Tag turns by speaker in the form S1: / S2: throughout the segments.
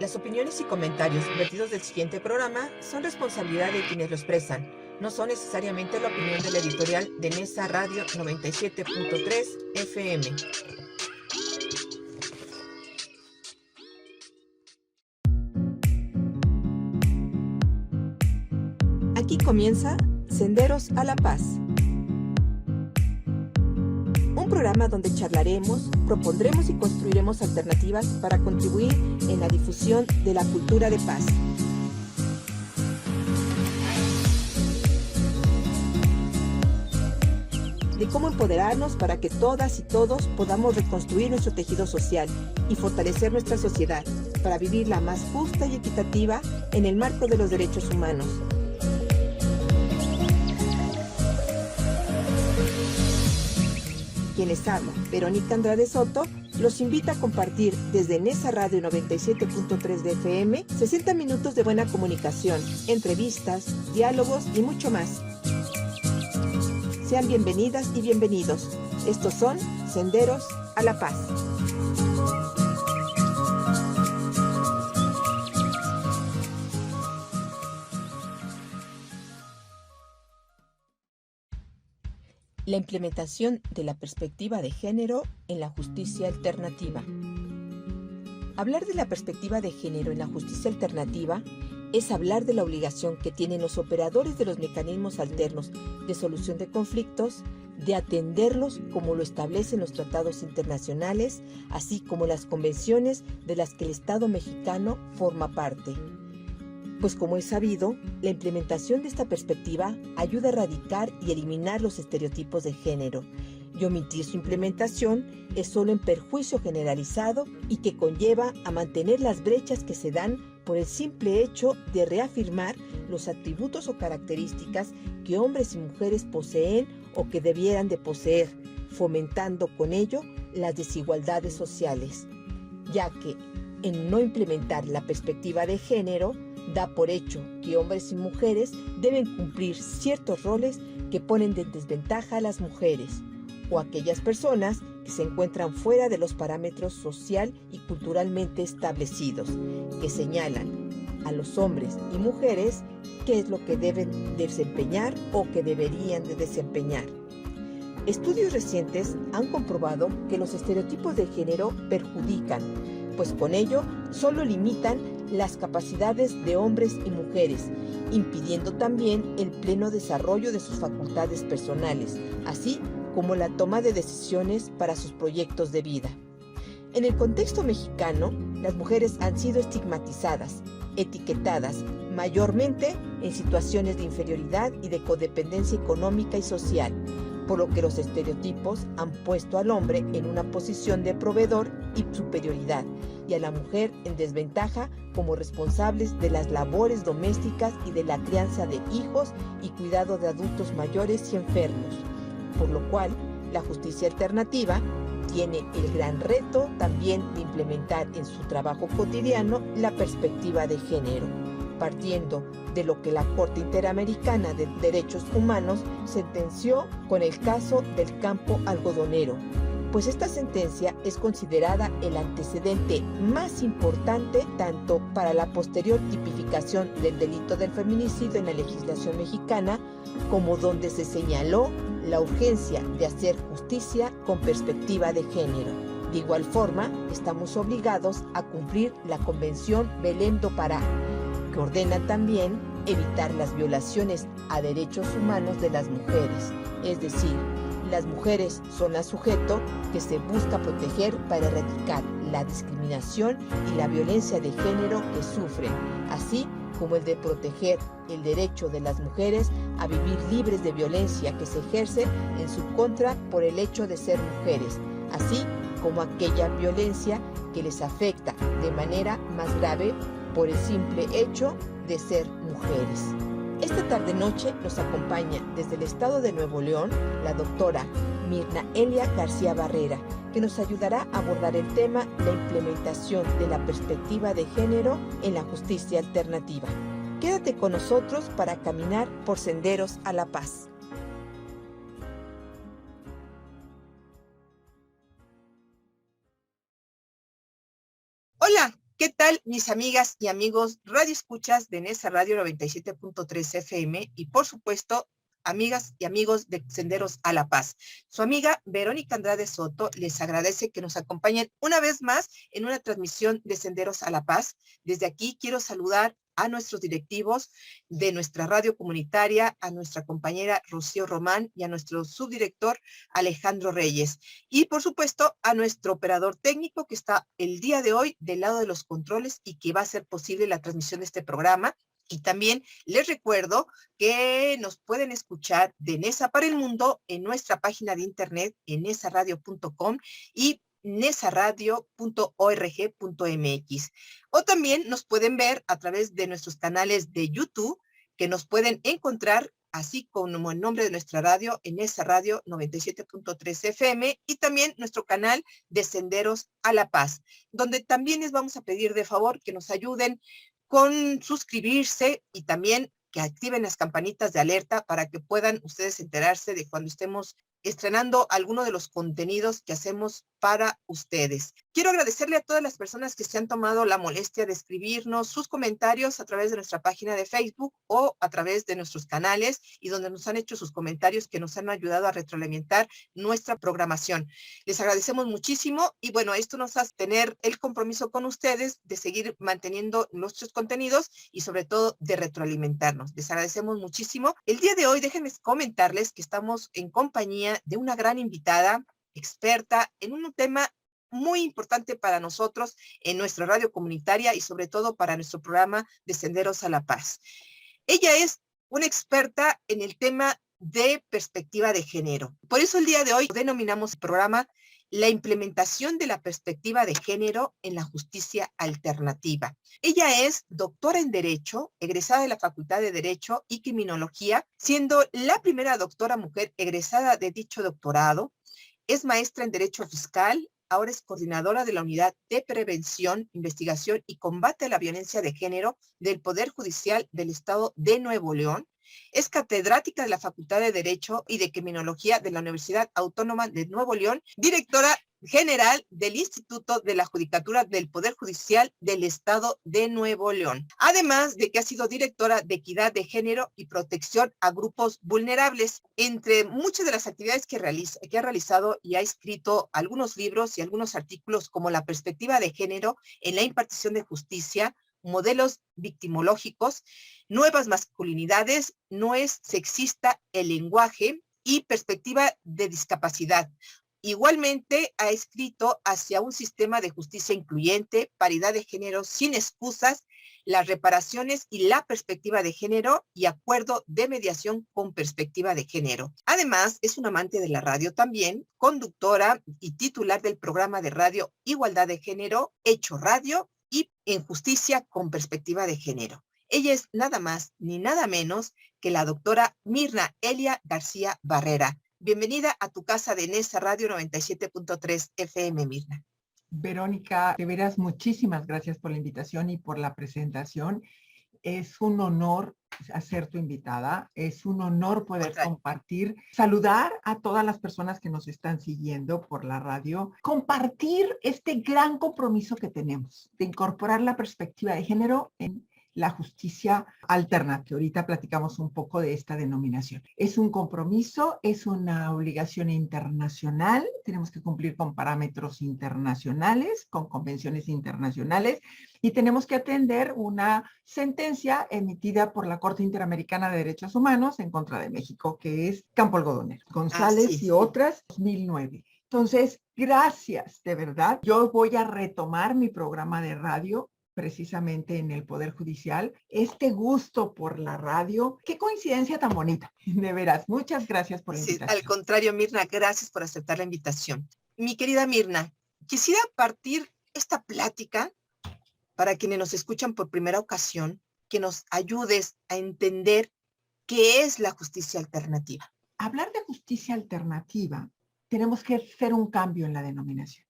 S1: Las opiniones y comentarios vertidos del siguiente programa son responsabilidad de quienes lo expresan. No son necesariamente la opinión de la editorial de Nesa Radio 97.3 FM. Aquí comienza Senderos a la Paz. Un programa donde charlaremos, propondremos y construiremos alternativas para contribuir en la difusión de la cultura de paz. De cómo empoderarnos para que todas y todos podamos reconstruir nuestro tejido social y fortalecer nuestra sociedad para vivirla más justa y equitativa en el marco de los derechos humanos. Quien les habla, Verónica Andrade Soto, los invita a compartir desde Nesa Radio 97.3 de FM 60 minutos de buena comunicación, entrevistas, diálogos y mucho más. Sean bienvenidas y bienvenidos. Estos son Senderos a la Paz. La implementación de la perspectiva de género en la justicia alternativa. Hablar de la perspectiva de género en la justicia alternativa es hablar de la obligación que tienen los operadores de los mecanismos alternos de solución de conflictos de atenderlos como lo establecen los tratados internacionales, así como las convenciones de las que el Estado mexicano forma parte. Pues como es sabido, la implementación de esta perspectiva ayuda a erradicar y eliminar los estereotipos de género, y omitir su implementación es solo en perjuicio generalizado y que conlleva a mantener las brechas que se dan por el simple hecho de reafirmar los atributos o características que hombres y mujeres poseen o que debieran de poseer, fomentando con ello las desigualdades sociales, ya que en no implementar la perspectiva de género, da por hecho que hombres y mujeres deben cumplir ciertos roles que ponen de desventaja a las mujeres o aquellas personas que se encuentran fuera de los parámetros social y culturalmente establecidos, que señalan a los hombres y mujeres qué es lo que deben desempeñar o que deberían de desempeñar. Estudios recientes han comprobado que los estereotipos de género perjudican, pues con ello solo limitan las capacidades de hombres y mujeres, impidiendo también el pleno desarrollo de sus facultades personales, así como la toma de decisiones para sus proyectos de vida. En el contexto mexicano, las mujeres han sido estigmatizadas, etiquetadas, mayormente en situaciones de inferioridad y de codependencia económica y social, por lo que los estereotipos han puesto al hombre en una posición de proveedor y superioridad, y a la mujer en desventaja como responsables de las labores domésticas y de la crianza de hijos y cuidado de adultos mayores y enfermos, por lo cual la justicia alternativa tiene el gran reto también de implementar en su trabajo cotidiano la perspectiva de género, partiendo de lo que la Corte Interamericana de Derechos Humanos sentenció con el caso del campo algodonero, pues esta sentencia es considerada el antecedente más importante tanto para la posterior tipificación del delito del feminicidio en la legislación mexicana, como donde se señaló la urgencia de hacer justicia con perspectiva de género. De igual forma, estamos obligados a cumplir la Convención Belém do Pará, que ordena también evitar las violaciones a derechos humanos de las mujeres, es decir, las mujeres son el sujeto que se busca proteger para erradicar la discriminación y la violencia de género que sufren, así como el de proteger el derecho de las mujeres a vivir libres de violencia que se ejerce en su contra por el hecho de ser mujeres, así como aquella violencia que les afecta de manera más grave por el simple hecho de ser mujeres. Esta tarde-noche nos acompaña desde el estado de Nuevo León la doctora Mirna Elia García Barrera, que nos ayudará a abordar el tema la implementación de la perspectiva de género en la justicia alternativa. Quédate con nosotros para caminar por senderos a la paz. Hola,
S2: ¿Qué tal, mis amigas y amigos radio escuchas de Nesa Radio 97.3 FM y, por supuesto, amigas y amigos de Senderos a la Paz? Su amiga Verónica Andrade Soto les agradece que nos acompañen una vez más en una transmisión de Senderos a la Paz. Desde aquí quiero saludar a nuestros directivos de nuestra radio comunitaria, a nuestra compañera Rocío Román y a nuestro subdirector Alejandro Reyes. Y por supuesto a nuestro operador técnico que está el día de hoy del lado de los controles y que va a hacer posible la transmisión de este programa. Y también les recuerdo que nos pueden escuchar de Nesa para el Mundo en nuestra página de internet en nesaradio.com y nesaradio.org.mx. O también nos pueden ver a través de nuestros canales de YouTube, que nos pueden encontrar así como el nombre de nuestra radio en Nesa Radio 97.3 FM y también nuestro canal de Senderos a la Paz, donde también les vamos a pedir de favor que nos ayuden con suscribirse y también que activen las campanitas de alerta para que puedan ustedes enterarse de cuando estemos estrenando alguno de los contenidos que hacemos para ustedes. Quiero agradecerle a todas las personas que se han tomado la molestia de escribirnos sus comentarios a través de nuestra página de Facebook o a través de nuestros canales y donde nos han hecho sus comentarios que nos han ayudado a retroalimentar nuestra programación. Les agradecemos muchísimo y bueno, esto nos hace tener el compromiso con ustedes de seguir manteniendo nuestros contenidos y sobre todo de retroalimentarnos. Les agradecemos muchísimo. El día de hoy déjenme comentarles que estamos en compañía de una gran invitada, experta en un tema muy importante para nosotros en nuestra radio comunitaria y sobre todo para nuestro programa de Senderos a la Paz. Ella es una experta en el tema de perspectiva de género. Por eso el día de hoy denominamos el programa la implementación de la perspectiva de género en la justicia alternativa. Ella es doctora en Derecho, egresada de la Facultad de Derecho y Criminología, siendo la primera doctora mujer egresada de dicho doctorado. Es maestra en Derecho Fiscal, ahora es coordinadora de la Unidad de Prevención, Investigación y Combate a la Violencia de Género del Poder Judicial del Estado de Nuevo León. Es catedrática de la Facultad de Derecho y de Criminología de la Universidad Autónoma de Nuevo León, directora general del Instituto de la Judicatura del Poder Judicial del Estado de Nuevo León. Además de que ha sido directora de Equidad de Género y Protección a Grupos Vulnerables. Entre muchas de las actividades que ha realizado y ha escrito algunos libros y algunos artículos como La perspectiva de género en la impartición de justicia, modelos victimológicos, nuevas masculinidades, no es sexista el lenguaje y perspectiva de discapacidad. Igualmente ha escrito Hacia un sistema de justicia incluyente, paridad de género sin excusas, las reparaciones y la perspectiva de género y acuerdo de mediación con perspectiva de género. Además, es un amante de la radio también, conductora y titular del programa de radio Igualdad de Género, Hecho Radio y En Justicia con Perspectiva de Género. Ella es nada más ni nada menos que la doctora Mirna Elia García Barrera. Bienvenida a tu casa de Nesa Radio 97.3 FM, Mirna.
S3: Verónica, de veras, muchísimas gracias por la invitación y por la presentación. Es un honor ser tu invitada, es un honor poder compartir, saludar a todas las personas que nos están siguiendo por la radio, compartir este gran compromiso que tenemos de incorporar la perspectiva de género en la justicia alternativa. Ahorita platicamos un poco de esta denominación. Es un compromiso, es una obligación internacional, tenemos que cumplir con parámetros internacionales, con convenciones internacionales y tenemos que atender una sentencia emitida por la Corte Interamericana de Derechos Humanos en contra de México, que es Campo Algodonero, González y otras, 2009. Entonces, gracias, de verdad. Yo voy a retomar mi programa de radio precisamente en el Poder Judicial, este gusto por la radio. Qué coincidencia tan bonita, de veras. Muchas gracias por la invitación.
S2: Al contrario, Mirna, gracias por aceptar la invitación. Mi querida Mirna, quisiera partir esta plática para quienes nos escuchan por primera ocasión, que nos ayudes a entender qué es la justicia alternativa.
S3: Hablar de justicia alternativa, tenemos que hacer un cambio en la denominación.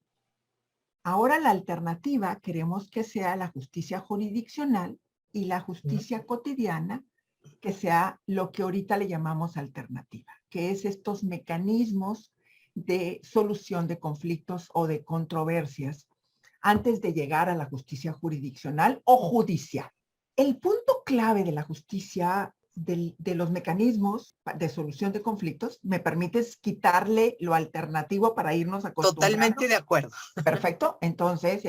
S3: Ahora la alternativa queremos que sea la justicia jurisdiccional y la justicia cotidiana, que sea lo que ahorita le llamamos alternativa, que es estos mecanismos de solución de conflictos o de controversias antes de llegar a la justicia jurisdiccional o judicial. El punto clave de la justicia, de los mecanismos de solución de conflictos, ¿me permites quitarle lo alternativo para irnos acostumbrando?
S2: Totalmente de acuerdo.
S3: Perfecto. Entonces,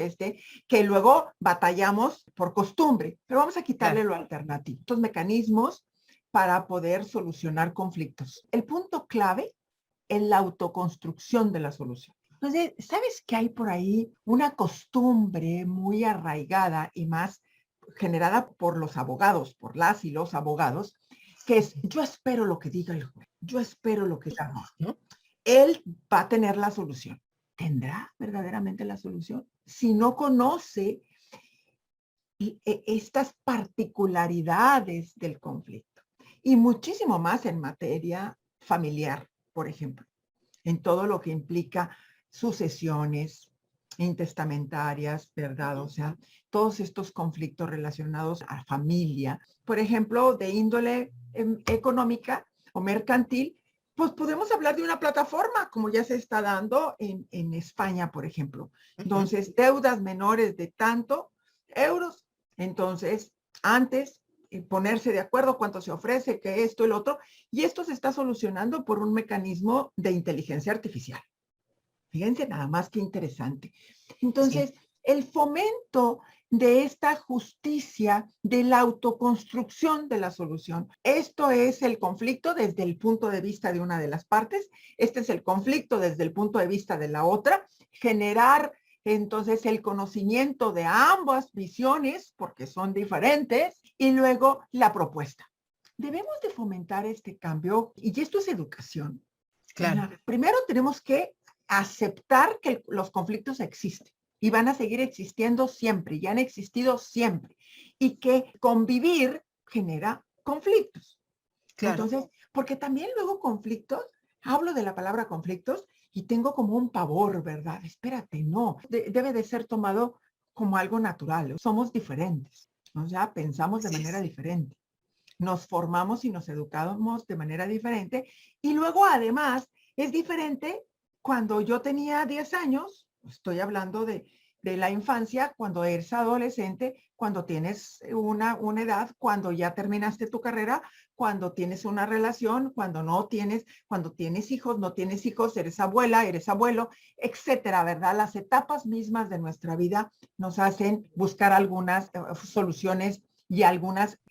S3: que luego batallamos por costumbre, pero vamos a quitarle
S2: Claro.
S3: lo alternativo. Estos mecanismos para poder solucionar conflictos. El punto clave es la autoconstrucción de la solución. Entonces, ¿sabes que hay por ahí una costumbre muy arraigada y más generada por los abogados, por las y los abogados, que es: yo espero lo que diga el juez, yo espero lo que diga, ¿no? Él va a tener la solución. ¿Tendrá verdaderamente la solución? Si no conoce estas particularidades del conflicto. Y muchísimo más en materia familiar, por ejemplo, en todo lo que implica sucesiones intestamentarias, ¿verdad? O sea, todos estos conflictos relacionados a familia, por ejemplo, de índole económica o mercantil, pues podemos hablar de una plataforma, como ya se está dando en España, por ejemplo. Entonces, deudas menores de tanto euros. Entonces, antes ponerse de acuerdo cuánto se ofrece, que esto, el otro, y esto se está solucionando por un mecanismo de inteligencia artificial. Fíjense nada más qué interesante. Entonces, sí, el fomento de esta justicia, de la autoconstrucción de la solución. Esto es el conflicto desde el punto de vista de una de las partes, este es el conflicto desde el punto de vista de la otra, generar entonces el conocimiento de ambas visiones, porque son diferentes, y luego la propuesta. Debemos de fomentar este cambio, y esto es educación.
S2: Claro.
S3: Primero tenemos que aceptar que los conflictos existen y van a seguir existiendo siempre, y han existido siempre, y que convivir genera conflictos. Claro. Entonces, porque también luego conflictos, hablo de la palabra conflictos y tengo como un pavor, ¿verdad? Espérate, no, debe de ser tomado como algo natural. Somos diferentes, o sea, pensamos de manera diferente. Nos formamos y nos educamos de manera diferente, y luego además es diferente cuando yo tenía 10 años, estoy hablando de la infancia, cuando eres adolescente, cuando tienes una edad, cuando ya terminaste tu carrera, cuando tienes una relación, cuando tienes hijos, no tienes hijos, eres abuela, eres abuelo, etcétera, ¿verdad? Las etapas mismas de nuestra vida nos hacen buscar algunas soluciones y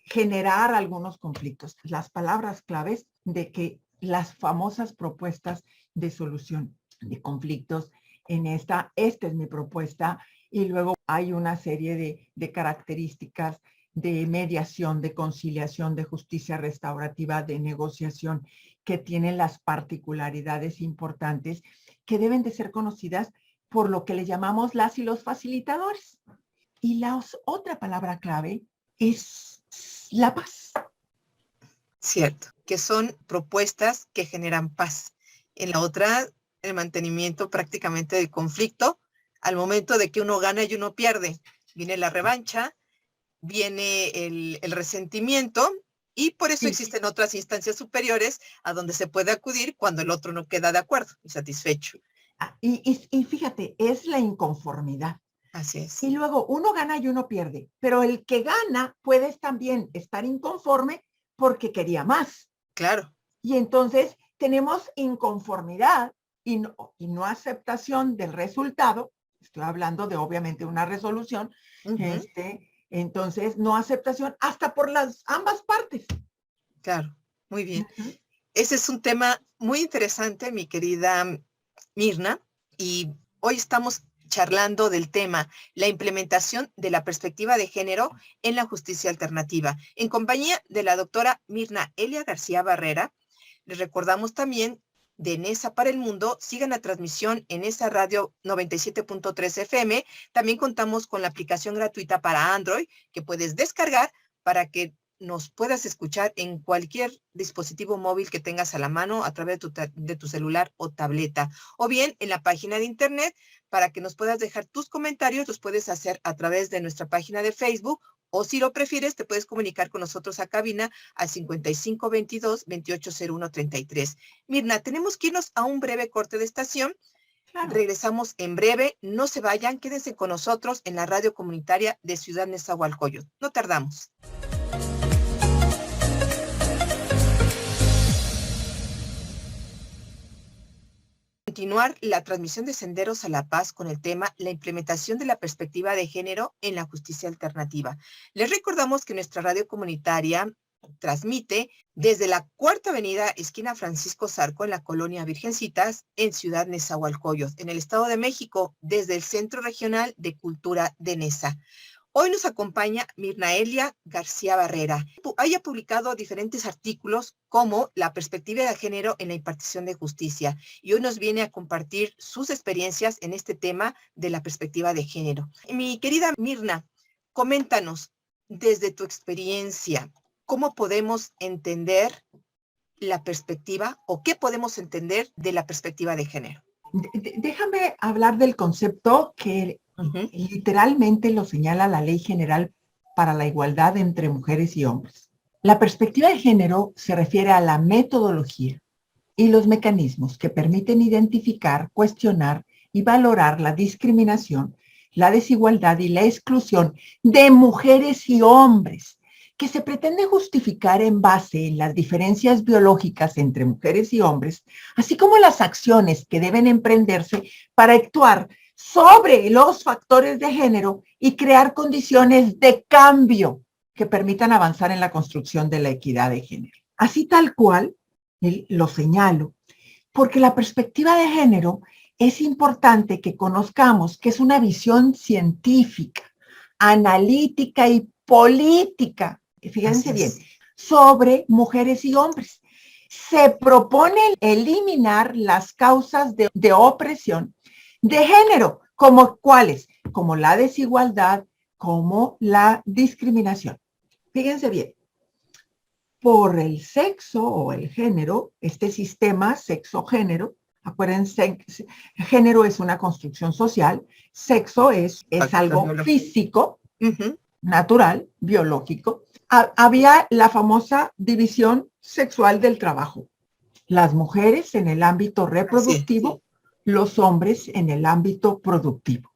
S3: generar algunos conflictos. Las palabras claves de que las famosas propuestas de solución de conflictos esta es mi propuesta, y luego hay una serie de características de mediación, de conciliación, de justicia restaurativa, de negociación, que tienen las particularidades importantes que deben de ser conocidas por lo que le llamamos las y los facilitadores. Y la otra palabra clave es la paz.
S2: Cierto, que son propuestas que generan paz. En la otra, el mantenimiento prácticamente del conflicto, al momento de que uno gana y uno pierde. Viene la revancha, viene el resentimiento, y por eso existen otras instancias superiores a donde se puede acudir cuando el otro no queda de acuerdo y satisfecho.
S3: Y fíjate, es la inconformidad.
S2: Así es.
S3: Y luego uno gana y uno pierde, pero el que gana puede también estar inconforme porque quería más.
S2: Claro.
S3: Y entonces tenemos inconformidad y no aceptación del resultado. Estoy hablando de, obviamente, una resolución. Entonces, no aceptación hasta por ambas partes.
S2: Claro, muy bien. Ese es un tema muy interesante, mi querida Mirna, y hoy estamos charlando del tema, la implementación de la perspectiva de género en la justicia alternativa, en compañía de la doctora Mirna Elia García Barrera. Les recordamos también de NESA para el Mundo, sigan la transmisión en esa radio 97.3 FM. También contamos con la aplicación gratuita para Android que puedes descargar para que nos puedas escuchar en cualquier dispositivo móvil que tengas a la mano a través de tu celular o tableta, o bien en la página de internet para que nos puedas dejar tus comentarios. Los puedes hacer a través de nuestra página de Facebook, o si lo prefieres te puedes comunicar con nosotros a cabina al 5522-280133. Mirna, tenemos que irnos a un breve corte de estación,
S3: Claro.
S2: Regresamos en breve. No se vayan, quédense con nosotros en la radio comunitaria de Ciudad Nezahualcóyotl. No tardamos. Continuar la transmisión de Senderos a la Paz con el tema la implementación de la perspectiva de género en la justicia alternativa. Les recordamos que nuestra radio comunitaria transmite desde la Cuarta Avenida, esquina Francisco Zarco, en la colonia Virgencitas, en Ciudad Nezahualcóyotl, en el Estado de México, desde el Centro Regional de Cultura de Neza. Hoy nos acompaña Mirnaelia García Barrera. Ella ha publicado diferentes artículos como la perspectiva de género en la impartición de justicia y hoy nos viene a compartir sus experiencias en este tema de la perspectiva de género. Mi querida Mirna, coméntanos desde tu experiencia, ¿cómo podemos entender la perspectiva o qué podemos entender de la perspectiva de género?
S3: Déjame hablar del concepto que literalmente lo señala la Ley General para la Igualdad entre Mujeres y Hombres. La perspectiva de género se refiere a la metodología y los mecanismos que permiten identificar, cuestionar y valorar la discriminación, la desigualdad y la exclusión de mujeres y hombres, que se pretende justificar en base en las diferencias biológicas entre mujeres y hombres, así como las acciones que deben emprenderse para actuar sobre los factores de género y crear condiciones de cambio que permitan avanzar en la construcción de la equidad de género. Así tal cual, lo señalo, porque la perspectiva de género es importante que conozcamos que es una visión científica, analítica y política, fíjense bien, sobre mujeres y hombres. Se propone eliminar las causas de opresión de género, como cuáles, como la desigualdad, como la discriminación. Fíjense bien, por el sexo o el género, este sistema sexo-género, acuérdense, género es una construcción social, sexo es algo físico, natural, biológico. Había la famosa división sexual del trabajo. Las mujeres en el ámbito reproductivo, los hombres en el ámbito productivo.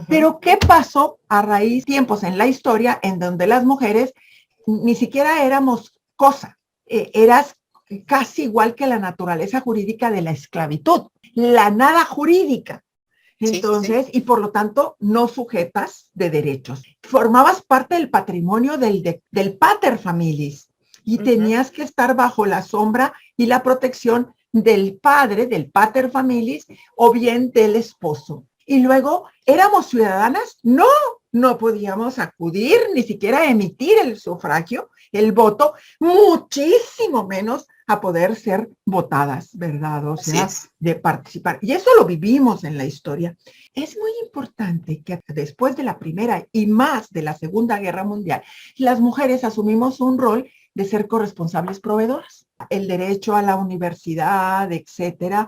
S3: Pero ¿qué pasó a raíz de tiempos en la historia en donde las mujeres ni siquiera éramos cosa? Eras casi igual que la naturaleza jurídica de la esclavitud, la nada jurídica. Entonces, y por lo tanto, no sujetas de derechos. Formabas parte del patrimonio del pater familias y tenías que estar bajo la sombra y la protección del padre, del pater familias, o bien del esposo. Y luego, ¿éramos ciudadanas? No podíamos acudir, ni siquiera emitir el sufragio, el voto, muchísimo menos a poder ser votadas, ¿verdad? O sea, de participar. Y eso lo vivimos en la historia. Es muy importante que después de la Primera y más de la Segunda Guerra Mundial, las mujeres asumimos un rol de ser corresponsables proveedoras. El derecho a la universidad, etcétera.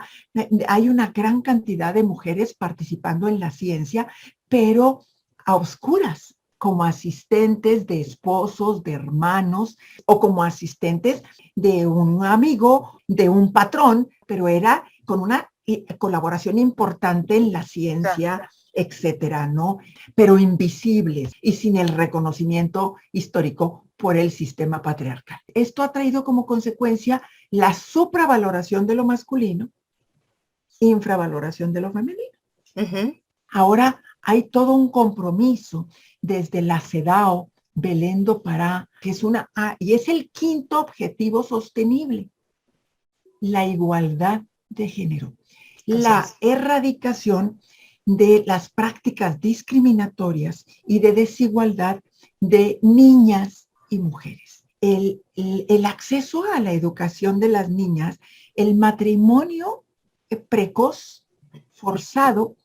S3: Hay una gran cantidad de mujeres participando en la ciencia, pero a oscuras, como asistentes de esposos, de hermanos, o como asistentes de un amigo, de un patrón, pero era con una colaboración importante en la ciencia, etcétera, ¿no? Pero invisibles y sin el reconocimiento histórico por el sistema patriarcal. Esto ha traído como consecuencia la supravaloración de lo masculino, infravaloración de lo femenino. Ahora hay todo un compromiso desde la CEDAW, Belén do Pará, que es y es el quinto objetivo sostenible, la igualdad de género, la erradicación de las prácticas discriminatorias y de desigualdad de niñas y mujeres. El acceso a la educación de las niñas, el matrimonio precoz, forzado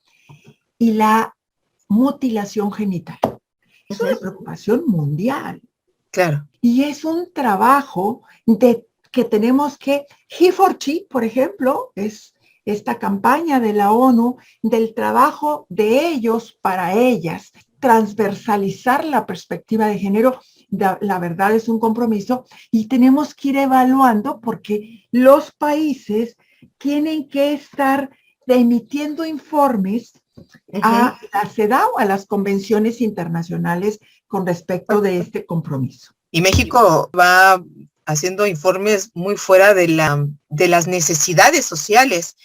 S3: y la mutilación genital. Es una preocupación mundial.
S2: Claro.
S3: Y es un trabajo que tenemos que, He4She, por ejemplo, es esta campaña de la ONU del trabajo de ellos para ellas, transversalizar la perspectiva de género, la verdad es un compromiso y tenemos que ir evaluando porque los países tienen que estar emitiendo informes a la CEDAW, a las convenciones internacionales con respecto de este compromiso.
S2: Y México va haciendo informes muy fuera de las necesidades sociales.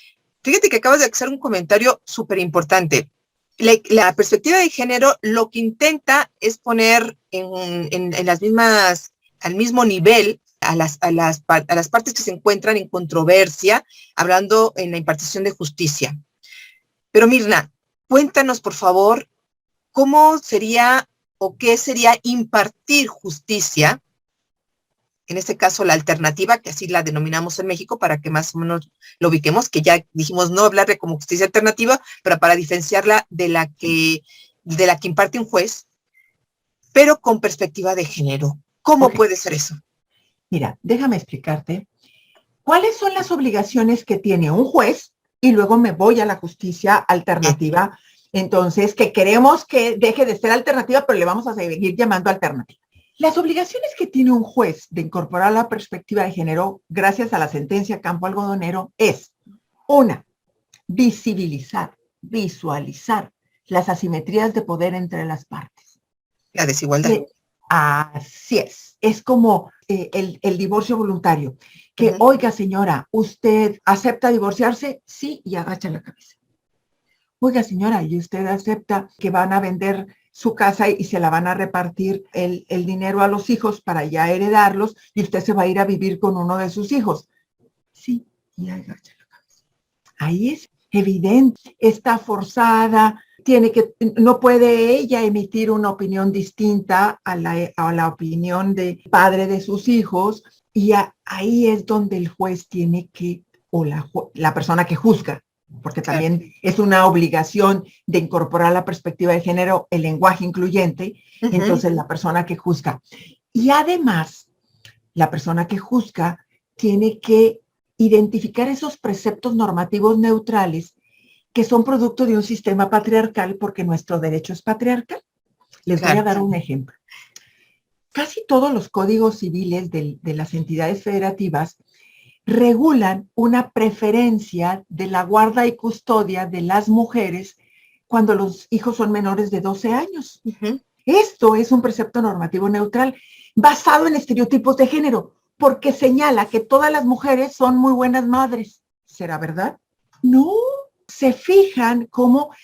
S2: Fíjate que acabas de hacer un comentario súper importante. La perspectiva de género lo que intenta es poner en las mismas, al mismo nivel a las partes que se encuentran en controversia, hablando en la impartición de justicia. Pero Mirna, cuéntanos por favor, ¿cómo sería o qué sería impartir justicia? En este caso, la alternativa, que así la denominamos en México, para que más o menos lo ubiquemos, que ya dijimos no hablarle como justicia alternativa, pero para diferenciarla de la que imparte un juez, pero con perspectiva de género. ¿Cómo puede ser eso?
S3: Mira, déjame explicarte cuáles son las obligaciones que tiene un juez y luego me voy a la justicia alternativa. Entonces, que queremos que deje de ser alternativa, pero le vamos a seguir llamando alternativa. Las obligaciones que tiene un juez de incorporar la perspectiva de género, gracias a la sentencia Campo Algodonero, es: 1, visibilizar, visualizar las asimetrías de poder entre las partes.
S2: La desigualdad.
S3: Así es como el divorcio voluntario. Que, oiga señora, ¿usted acepta divorciarse? Sí, y agacha la cabeza. Oiga señora, ¿y usted acepta que van a vender su casa y se la van a repartir el dinero a los hijos para ya heredarlos y usted se va a ir a vivir con uno de sus hijos? Sí, y agacha la cabeza. Ahí es evidente, está forzada, no puede ella emitir una opinión distinta a la opinión del padre de sus hijos, y ahí es donde el juez tiene que, o la persona que juzga, porque también es una obligación de incorporar la perspectiva de género, el lenguaje incluyente, entonces la persona que juzga. Y además, la persona que juzga tiene que identificar esos preceptos normativos neutrales que son producto de un sistema patriarcal, porque nuestro derecho es patriarcal. Les voy a dar un ejemplo. Casi todos los códigos civiles de las entidades federativas regulan una preferencia de la guarda y custodia de las mujeres cuando los hijos son menores de 12 años. Esto es un precepto normativo neutral basado en estereotipos de género, porque señala que todas las mujeres son muy buenas madres. ¿Será verdad? No. Se fijan cómo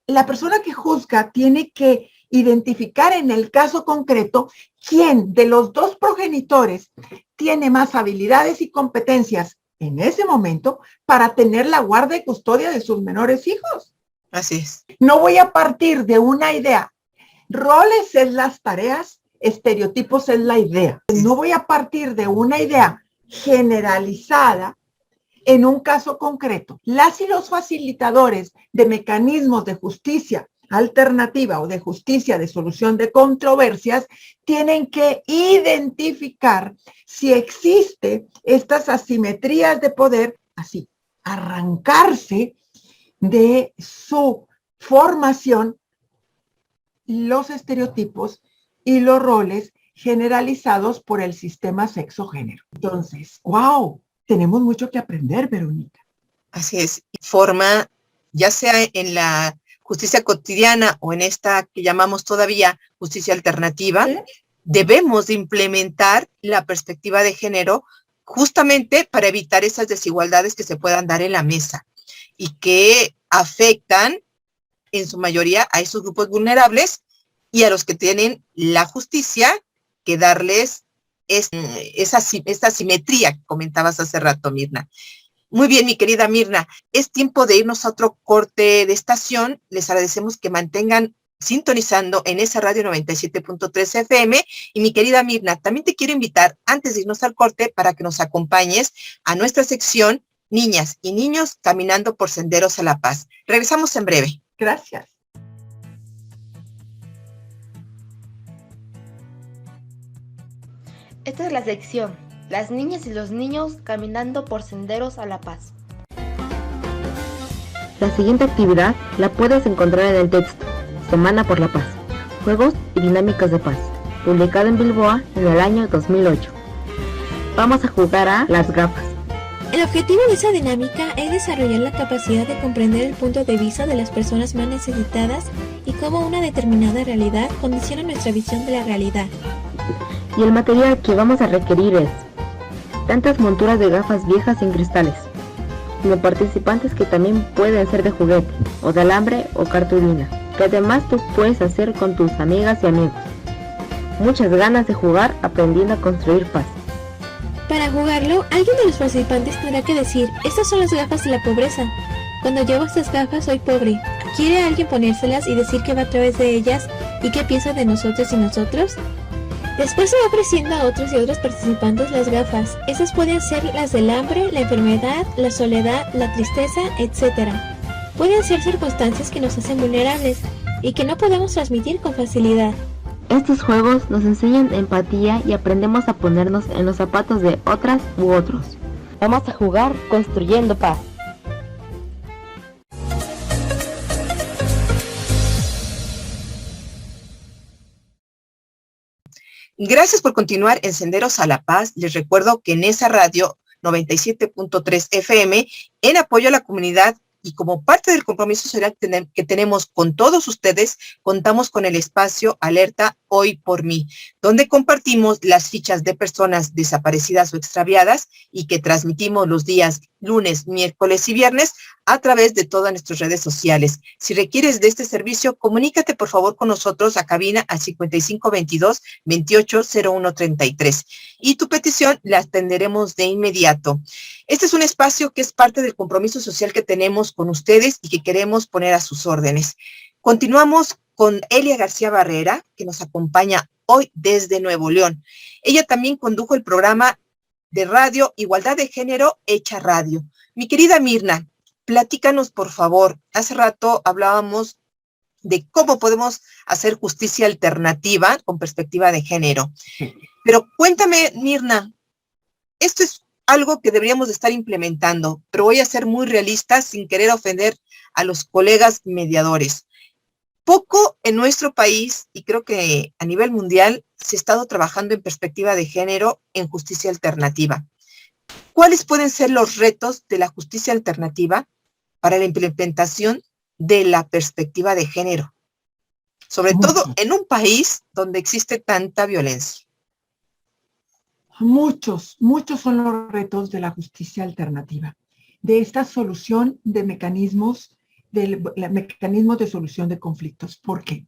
S3: la persona que juzga tiene que identificar en el caso concreto quién de los dos progenitores tiene más habilidades y competencias en ese momento para tener la guarda y custodia de sus menores hijos.
S2: Así es.
S3: No voy a partir de una idea. Roles es las tareas, estereotipos es la idea. No voy a partir de una idea generalizada en un caso concreto. Las y los facilitadores de mecanismos de justicia alternativa o de justicia de solución de controversias tienen que identificar si existe estas asimetrías de poder, así, arrancarse de su formación los estereotipos y los roles generalizados por el sistema sexo-género. Entonces, ¡wow! Tenemos mucho que aprender, Verónica.
S2: Así es. Forma, ya sea en la justicia cotidiana o en esta que llamamos todavía justicia alternativa, ¿sí? Debemos de implementar la perspectiva de género justamente para evitar esas desigualdades que se puedan dar en la mesa y que afectan en su mayoría a esos grupos vulnerables y a los que tienen la justicia que darles esta simetría que comentabas hace rato, Mirna. Muy bien, mi querida Mirna, es tiempo de irnos a otro corte de estación. Les agradecemos que mantengan sintonizando en esa radio 97.3 FM. Y mi querida Mirna, también te quiero invitar, antes de irnos al corte, para que nos acompañes a nuestra sección Niñas y Niños Caminando por Senderos a la Paz. Regresamos en breve.
S3: Gracias.
S4: Esta es la sección Las niñas y los niños caminando por senderos a la paz.
S5: La siguiente actividad la puedes encontrar en el texto Semana por la Paz, Juegos y Dinámicas de Paz, publicado en Bilboa en el año 2008. Vamos a jugar a las gafas.
S6: El objetivo de esa dinámica es desarrollar la capacidad de comprender el punto de vista de las personas más necesitadas y cómo una determinada realidad condiciona nuestra visión de la realidad.
S5: Y el material que vamos a requerir es tantas monturas de gafas viejas en cristales, como participantes que también pueden ser de juguete, o de alambre o cartulina, que además tú puedes hacer con tus amigas y amigos. Muchas ganas de jugar aprendiendo a construir paz.
S6: Para jugarlo, alguien de los participantes tendrá que decir: estas son las gafas de la pobreza. Cuando llevo estas gafas soy pobre. ¿Quiere alguien ponérselas y decir qué va a través de ellas y qué piensa de nosotros y nosotros? Después se va ofreciendo a otros y otros participantes las gafas. Esas pueden ser las del hambre, la enfermedad, la soledad, la tristeza, etc. Pueden ser circunstancias que nos hacen vulnerables y que no podemos transmitir con facilidad.
S5: Estos juegos nos enseñan empatía y aprendemos a ponernos en los zapatos de otras u otros. Vamos a jugar construyendo paz.
S2: Gracias por continuar en Senderos a la Paz. Les recuerdo que en esa radio 97.3 FM, en apoyo a la comunidad y como parte del compromiso social que tenemos con todos ustedes, contamos con el espacio Alerta Hoy por Mí, donde compartimos las fichas de personas desaparecidas o extraviadas y que transmitimos los días lunes, miércoles y viernes a través de todas nuestras redes sociales. Si requieres de este servicio, comunícate por favor con nosotros a cabina al 5522-280133 y tu petición la atenderemos de inmediato. Este es un espacio que es parte del compromiso social que tenemos con ustedes y que queremos poner a sus órdenes. Continuamos con Elia García Barrera, que nos acompaña hoy desde Nuevo León. Ella también condujo el programa de radio Igualdad de Género Hecha Radio. Mi querida Mirna, platícanos por favor. Hace rato hablábamos de cómo podemos hacer justicia alternativa con perspectiva de género. Pero cuéntame, Mirna, esto es algo que deberíamos de estar implementando, pero voy a ser muy realista sin querer ofender a los colegas mediadores. Poco en nuestro país, y creo que a nivel mundial, se ha estado trabajando en perspectiva de género en justicia alternativa. ¿Cuáles pueden ser los retos de la justicia alternativa para la implementación de la perspectiva de género? Sobre todo en un país donde existe tanta violencia.
S3: Muchos son los retos de la justicia alternativa, de esta solución de mecanismos de solución de conflictos. ¿Por qué?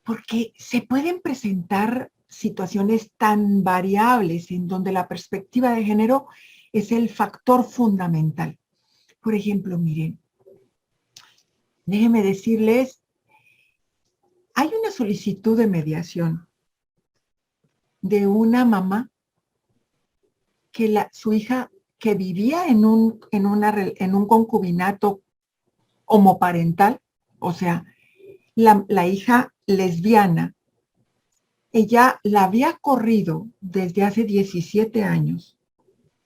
S3: Porque se pueden presentar situaciones tan variables en donde la perspectiva de género es el factor fundamental. Por ejemplo, miren, déjenme decirles, hay una solicitud de mediación de una mamá que su hija que vivía en un concubinato homoparental, o sea, la hija lesbiana, ella la había corrido desde hace 17 años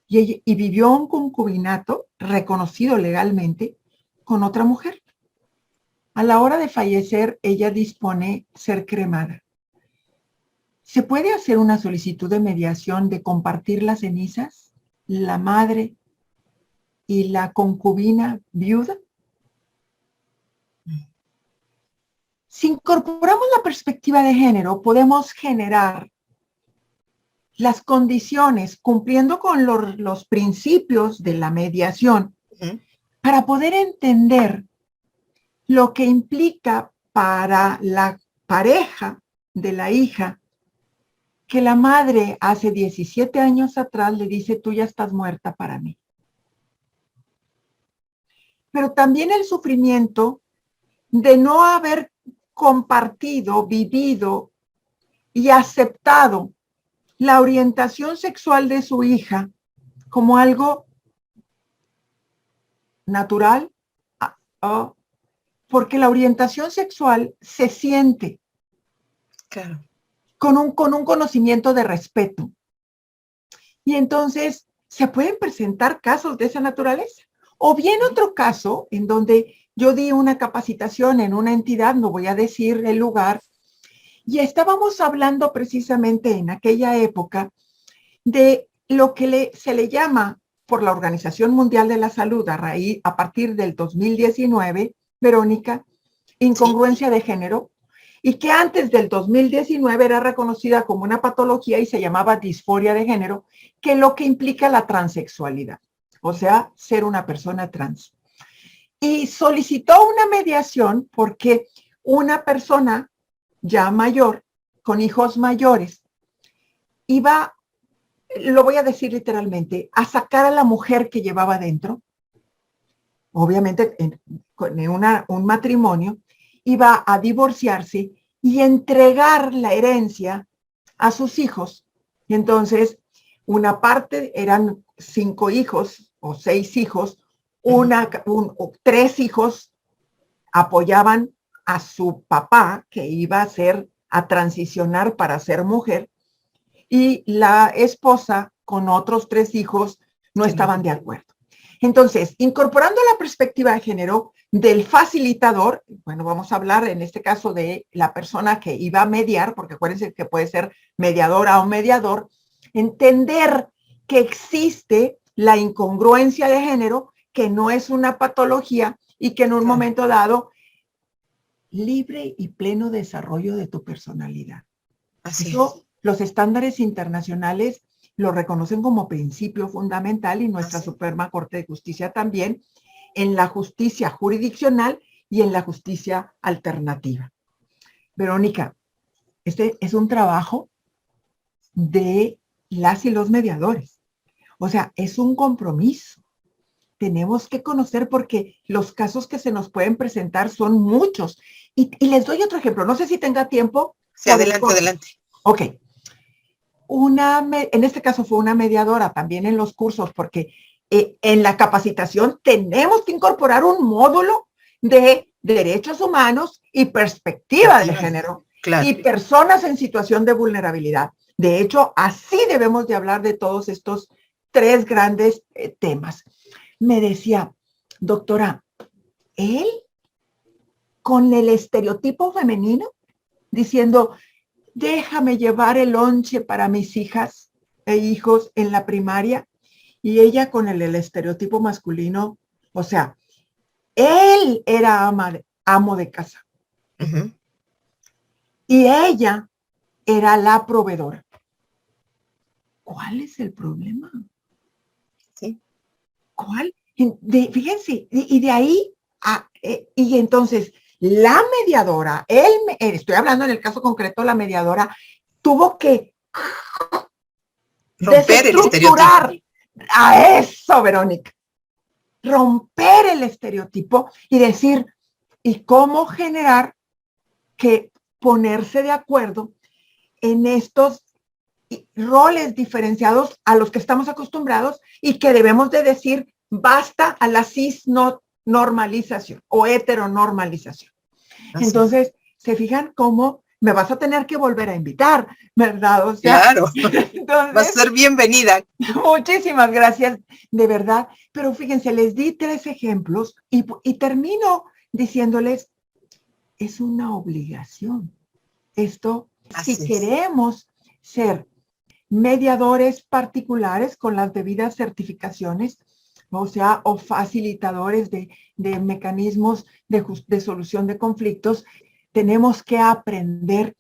S3: y vivió un concubinato reconocido legalmente con otra mujer. A la hora de fallecer, ella dispone ser cremada. ¿Se puede hacer una solicitud de mediación de compartir las cenizas, la madre y la concubina viuda? Si incorporamos la perspectiva de género, podemos generar las condiciones cumpliendo con los principios de la mediación para poder entender lo que implica para la pareja de la hija que la madre hace 17 años atrás le dice: tú ya estás muerta para mí. Pero también el sufrimiento de no haber compartido, vivido y aceptado la orientación sexual de su hija como algo natural, porque la orientación sexual se siente.
S2: Claro.
S3: Con un conocimiento de respeto. Y entonces se pueden presentar casos de esa naturaleza. O bien otro caso en donde yo di una capacitación en una entidad, no voy a decir el lugar, y estábamos hablando precisamente en aquella época de lo que se le llama por la Organización Mundial de la Salud a partir del 2019, Verónica, incongruencia de género, y que antes del 2019 era reconocida como una patología y se llamaba disforia de género, que es lo que implica la transexualidad, o sea, ser una persona trans. Y solicitó una mediación porque una persona ya mayor, con hijos mayores, iba, lo voy a decir literalmente, a sacar a la mujer que llevaba dentro, obviamente con un matrimonio, iba a divorciarse y entregar la herencia a sus hijos. Y entonces, una parte eran 5 hijos o 6 hijos, 3 hijos apoyaban a su papá, que iba a transicionar para ser mujer, y la esposa con otros 3 hijos no estaban de acuerdo. Entonces, incorporando la perspectiva de género del facilitador, bueno, vamos a hablar en este caso de la persona que iba a mediar, porque acuérdense que puede ser mediadora o mediador, entender que existe la incongruencia de género, que no es una patología y que en un momento dado, libre y pleno desarrollo de tu personalidad. Eso, los estándares internacionales lo reconocen como principio fundamental y nuestra Suprema Corte de Justicia también, en la justicia jurisdiccional y en la justicia alternativa. Verónica, este es un trabajo de las y los mediadores. O sea, es un compromiso. Tenemos que conocer porque los casos que se nos pueden presentar son muchos. Y les doy otro ejemplo. No sé si tenga tiempo.
S2: Sí, adelante, adelante.
S3: Ok. En este caso fue una mediadora también en los cursos, porque en la capacitación tenemos que incorporar un módulo de derechos humanos y perspectiva de género, claro, y personas en situación de vulnerabilidad. De hecho, así debemos de hablar de todos estos 3 grandes temas. Me decía, doctora, él con el estereotipo femenino, diciendo, déjame llevar el lonche para mis hijas e hijos en la primaria, y ella con el estereotipo masculino, o sea, él era amo de casa. Y ella era la proveedora. ¿Cuál es el problema?
S2: Sí.
S3: ¿Cuál? Fíjense, y de ahí, y entonces, la mediadora, estoy hablando en el caso concreto, la mediadora tuvo que
S2: romper el estereotipo.
S3: A eso, Verónica. Romper el estereotipo y decir, ¿y cómo generar que ponerse de acuerdo en estos roles diferenciados a los que estamos acostumbrados y que debemos de decir basta a la cisnormalización o heteronormalización? Entonces, ¿se fijan cómo me vas a tener que volver a invitar, verdad? O sea,
S2: claro,
S3: entonces,
S2: va a ser bienvenida.
S3: Muchísimas gracias, de verdad. Pero fíjense, les di 3 ejemplos y termino diciéndoles, es una obligación. Esto, si queremos ser mediadores particulares con las debidas certificaciones, o sea, o facilitadores de mecanismos de solución de conflictos, tenemos que aprender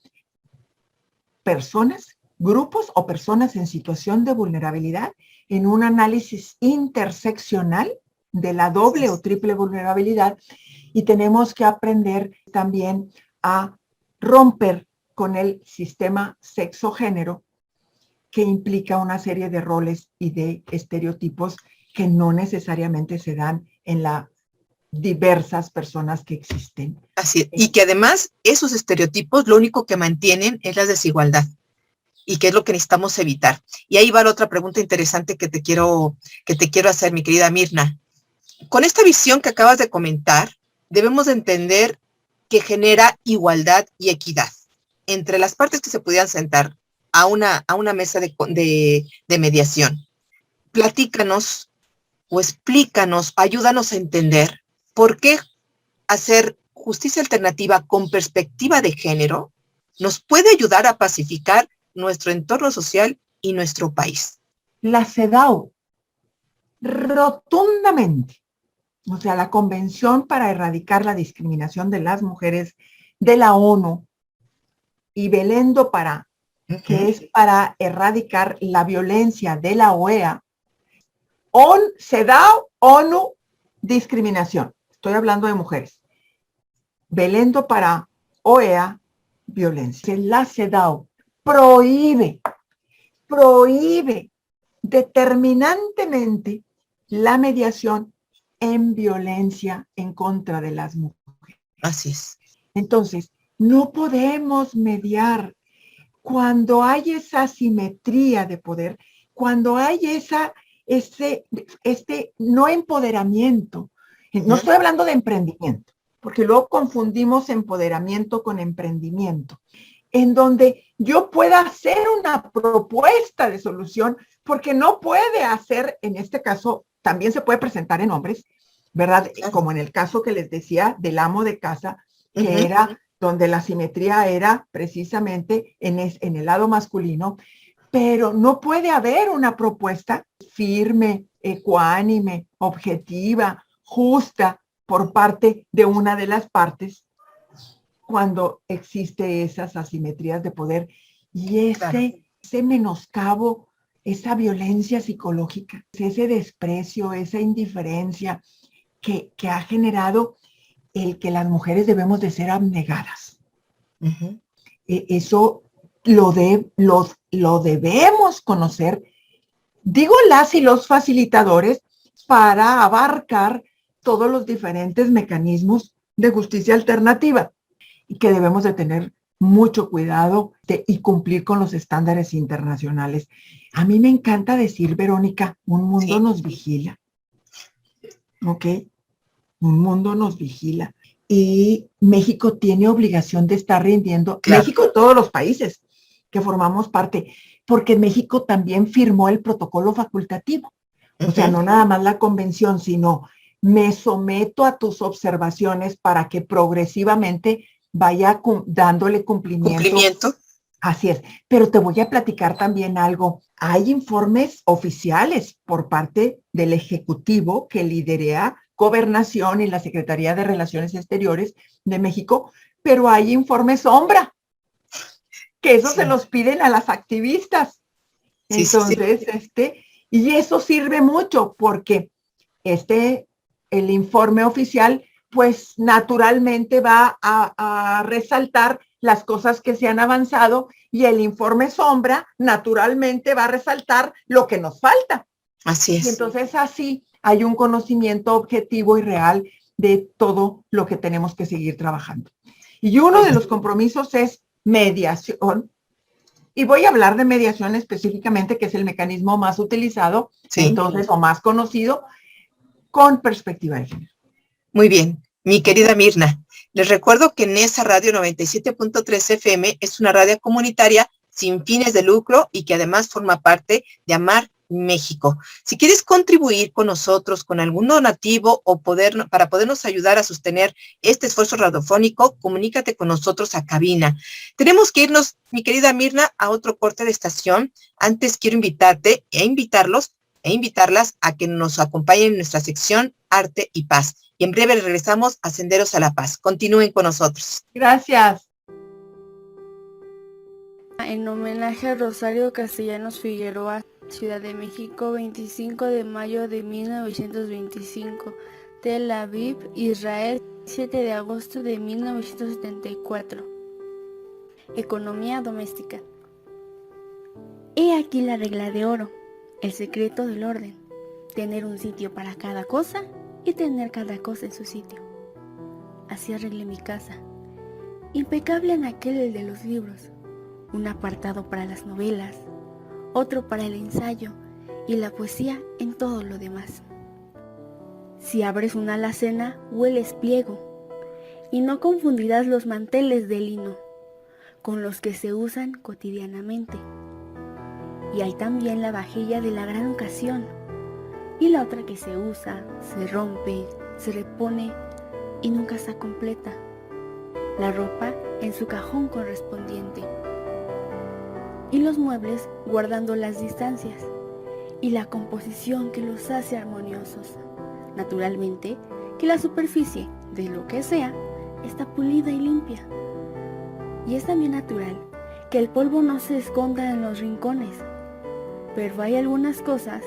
S3: personas, grupos o personas en situación de vulnerabilidad en un análisis interseccional de la doble o triple vulnerabilidad, y tenemos que aprender también a romper con el sistema sexo-género, que implica una serie de roles y de estereotipos que no necesariamente se dan en las diversas personas que existen.
S2: Así es. Y que además esos estereotipos lo único que mantienen es la desigualdad, y que es lo que necesitamos evitar. Y ahí va la otra pregunta interesante que te quiero hacer, mi querida Mirna. Con esta visión que acabas de comentar, debemos de entender que genera igualdad y equidad entre las partes que se pudieran sentar a una mesa de mediación. Platícanos o explícanos, ayúdanos a entender por qué hacer justicia alternativa con perspectiva de género nos puede ayudar a pacificar nuestro entorno social y nuestro país.
S3: La CEDAW rotundamente. O sea, la Convención para Erradicar la Discriminación de las Mujeres de la ONU y Belén do Pará, que es para erradicar la violencia de la OEA, CEDAW, ONU, discriminación. Estoy hablando de mujeres. Belén do Pará, OEA, violencia. La CEDAW prohíbe determinantemente la mediación en violencia en contra de las mujeres.
S2: Así es.
S3: Entonces, no podemos mediar cuando hay esa asimetría de poder, cuando hay este no empoderamiento. No estoy hablando de emprendimiento, porque luego confundimos empoderamiento con emprendimiento, en donde yo pueda hacer una propuesta de solución, porque no puede hacer, en este caso, también se puede presentar en hombres, ¿verdad? Como en el caso que les decía del amo de casa, que era donde la simetría era precisamente en el lado masculino, pero no puede haber una propuesta firme, ecuánime, objetiva, justa por parte de una de las partes cuando existe esas asimetrías de poder y ese menoscabo, esa violencia psicológica, ese desprecio, esa indiferencia que ha generado el que las mujeres debemos de ser abnegadas. Eso lo debemos conocer, digo las y los facilitadores, para abarcar todos los diferentes mecanismos de justicia alternativa y que debemos de tener mucho cuidado y cumplir con los estándares internacionales. A mí me encanta decir, Verónica, un mundo nos vigila. ¿Ok? Un mundo nos vigila. Y México tiene obligación de estar rindiendo, México y todos los países que formamos parte, porque México también firmó el protocolo facultativo. O sea, no nada más la convención, sino me someto a tus observaciones para que progresivamente vaya dándole cumplimiento. Así es, pero te voy a platicar también algo. Hay informes oficiales por parte del Ejecutivo que lidera Gobernación y la Secretaría de Relaciones Exteriores de México, pero hay informes sombra, que eso se los piden a las activistas. Entonces, y eso sirve mucho porque el informe oficial, pues naturalmente va a resaltar las cosas que se han avanzado y el informe sombra naturalmente va a resaltar lo que nos falta.
S2: Así es.
S3: Y entonces así hay un conocimiento objetivo y real de todo lo que tenemos que seguir trabajando. Y uno de los compromisos es mediación. Y voy a hablar de mediación específicamente, que es el mecanismo más utilizado, entonces, o más conocido, con perspectiva de género.
S2: Muy bien, mi querida Mirna. Les recuerdo que Nesa Radio 97.3 FM es una radio comunitaria sin fines de lucro y que además forma parte de Amar México. Si quieres contribuir con nosotros con algún donativo o para podernos ayudar a sostener este esfuerzo radiofónico, comunícate con nosotros a cabina. Tenemos que irnos, mi querida Mirna, a otro corte de estación. Antes quiero invitarte e invitarlas a que nos acompañen en nuestra sección Arte y Paz. Y en breve regresamos a Senderos a la Paz. Continúen con nosotros.
S3: Gracias.
S7: En homenaje a Rosario Castellanos Figueroa, Ciudad de México, 25 de mayo de 1925. Tel Aviv, Israel, 7 de agosto de 1974. Economía doméstica. He aquí la regla de oro, el secreto del orden. Tener un sitio para cada cosa y tener cada cosa en su sitio. Así arreglé mi casa. Impecable en aquel el de los libros. Un apartado para las novelas, otro para el ensayo y la poesía en todo lo demás. Si abres una alacena, hueles pliego, y no confundirás los manteles de lino con los que se usan cotidianamente. Y hay también la vajilla de la gran ocasión, y la otra que se usa, se rompe, se repone y nunca está completa. La ropa en su cajón correspondiente. Y los muebles guardando las distancias, y la composición que los hace armoniosos. Naturalmente, que la superficie de lo que sea está pulida y limpia. Y es también natural que el polvo no se esconda en los rincones, pero hay algunas cosas